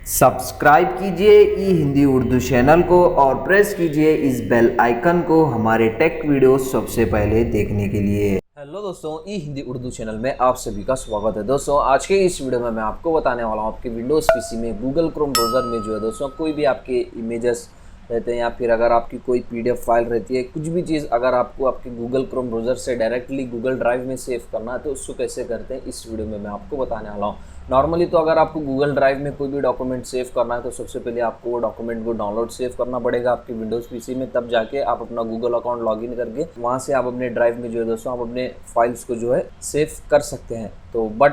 Subscribe कीजिए ई Hindi Urdu channel को और प्रेस कीजिए इस बेल आइकन को हमारे टेक वीडियोस सबसे पहले देखने के लिए। हेलो दोस्तों, ई हिंदी उर्दू चैनल में आप सभी का स्वागत है। दोस्तों आज के इस वीडियो में मैं आपको बताने वाला हूँ आपके विंडोज़ पीसी में गूगल क्रोम ब्राउज़र में जो है दोस्तों कोई भी आपके इमेजेस रहते हैं या फिर अगर आपकी कोई पीडीएफ फाइल रहती है, कुछ भी चीज़ अगर आपको आपके गूगल क्रोम ब्राउज़र से डायरेक्टली गूगल ड्राइव में सेव करना है तो उसको कैसे करते हैं इस वीडियो में मैं आपको बताने वाला हूँ। नॉर्मली तो अगर आपको गूगल ड्राइव में कोई भी डॉक्यूमेंट सेव करना है तो सबसे पहले आपको वो डॉक्यूमेंट को डाउनलोड सेव करना पड़ेगा आपके विंडोज़ पीसी में, तब जाके आप अपना गूगल अकाउंट लॉगिन करके वहाँ से आप अपने ड्राइव में जो है दोस्तों आप अपने फाइल्स को जो है सेव कर सकते हैं। तो बट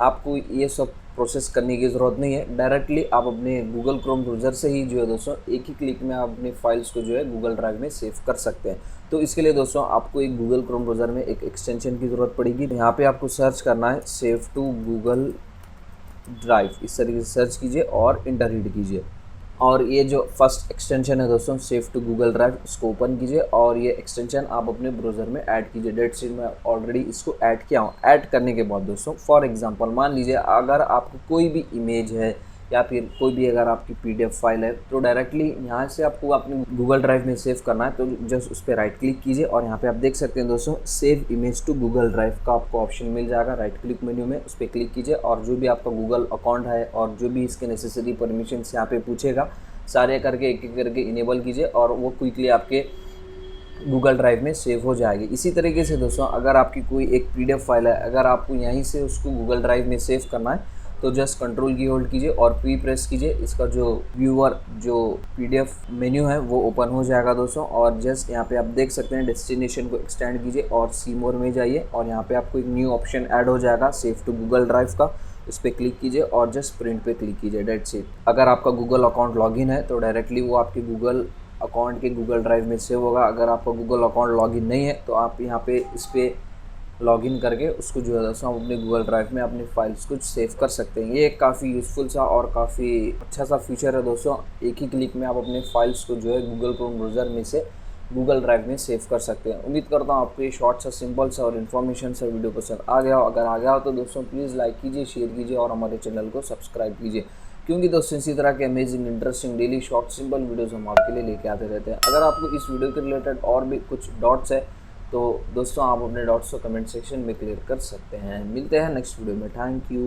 आपको ये सब प्रोसेस करने की ज़रूरत नहीं है, डायरेक्टली आप अपने गूगल क्रोम ब्राउज़र से ही जो है दोस्तों एक ही क्लिक में आप अपनी फाइल्स को जो है गूगल ड्राइव में सेव कर सकते हैं। तो इसके लिए दोस्तों आपको एक गूगल क्रोम ब्राउज़र में एक एक्सटेंशन की ज़रूरत पड़ेगी। यहाँ पे आपको सर्च करना है सेव टू गूगल ड्राइव, इस तरीके से सर्च कीजिए और इंटर हिट कीजिए और ये जो फर्स्ट एक्सटेंशन है दोस्तों सेव टू गूगल ड्राइव, इसको ओपन कीजिए और ये एक्सटेंशन आप अपने ब्राउज़र में ऐड कीजिए। डेट शीट में ऑलरेडी इसको ऐड किया हूँ। ऐड करने के बाद दोस्तों फॉर एग्जांपल मान लीजिए अगर आपको कोई भी इमेज है या फिर कोई भी अगर आपकी पीडीएफ फाइल है तो डायरेक्टली यहाँ से आपको अपने गूगल ड्राइव में सेव करना है, तो जस्ट उस पर राइट क्लिक कीजिए और यहाँ पे आप देख सकते हैं दोस्तों save image to Google drive का आपको ऑप्शन मिल जाएगा। राइट क्लिक मेन्यू में उस पर क्लिक कीजिए और जो भी आपका गूगल अकाउंट है और जो भी इसके नेसेसरी परमिशन यहाँ पे पूछेगा सारे करके एक एक करके इनेबल कीजिए और वो क्विकली आपके गूगल ड्राइव में सेव हो जाएगी। इसी तरीके से दोस्तों अगर आपकी कोई एक पीडीएफ फाइल है, अगर आपको यहीं से उसको गूगल ड्राइव में सेव करना है तो जस्ट कंट्रोल की होल्ड कीजिए और पी प्रेस कीजिए। इसका जो व्यूअर जो पीडीएफ मेन्यू है वो ओपन हो जाएगा दोस्तों और जस्ट यहाँ पे आप देख सकते हैं डेस्टिनेशन को एक्सटेंड कीजिए और सी मोर में जाइए और यहाँ पे आपको एक न्यू ऑप्शन ऐड हो जाएगा सेव टू गूगल ड्राइव का, उस पर क्लिक कीजिए और जस्ट प्रिंट पे क्लिक कीजिए। That's it. अगर आपका गूगल अकाउंट लॉगिन है तो डायरेक्टली वो आपके गूगल अकाउंट के गूगल ड्राइव में सेव होगा। अगर आपका गूगल अकाउंट लॉगिन नहीं है तो आप यहाँ पे इस पर लॉगिन करके उसको जो है दोस्तों आप अपने गूगल ड्राइव में अपनी फाइल्स को सेव कर सकते हैं। ये एक काफ़ी यूज़फुल सा और काफ़ी अच्छा सा फीचर है दोस्तों। एक ही क्लिक में आप अपने फाइल्स को जो है गूगल क्रोम ब्राउज़र में से गूगल ड्राइव में सेव कर सकते हैं। उम्मीद करता हूँ आपको ये शॉर्ट सा सिंपल सा और इन्फॉर्मेशन सा वीडियो पसंद आ गया हो। अगर आ गया हो तो दोस्तों प्लीज़ लाइक कीजिए, शेयर कीजिए और हमारे चैनल को सब्सक्राइब कीजिए, क्योंकि दोस्तों इसी तरह के amazing interesting daily short simple videos हम आपके लिए लेके आते रहते हैं। अगर आपको इस वीडियो के रिलेटेड और भी कुछ डॉट्स है तो दोस्तों आप अपने डॉट्स को कमेंट सेक्शन में क्लियर कर सकते हैं। मिलते हैं नेक्स्ट वीडियो में। Thank you.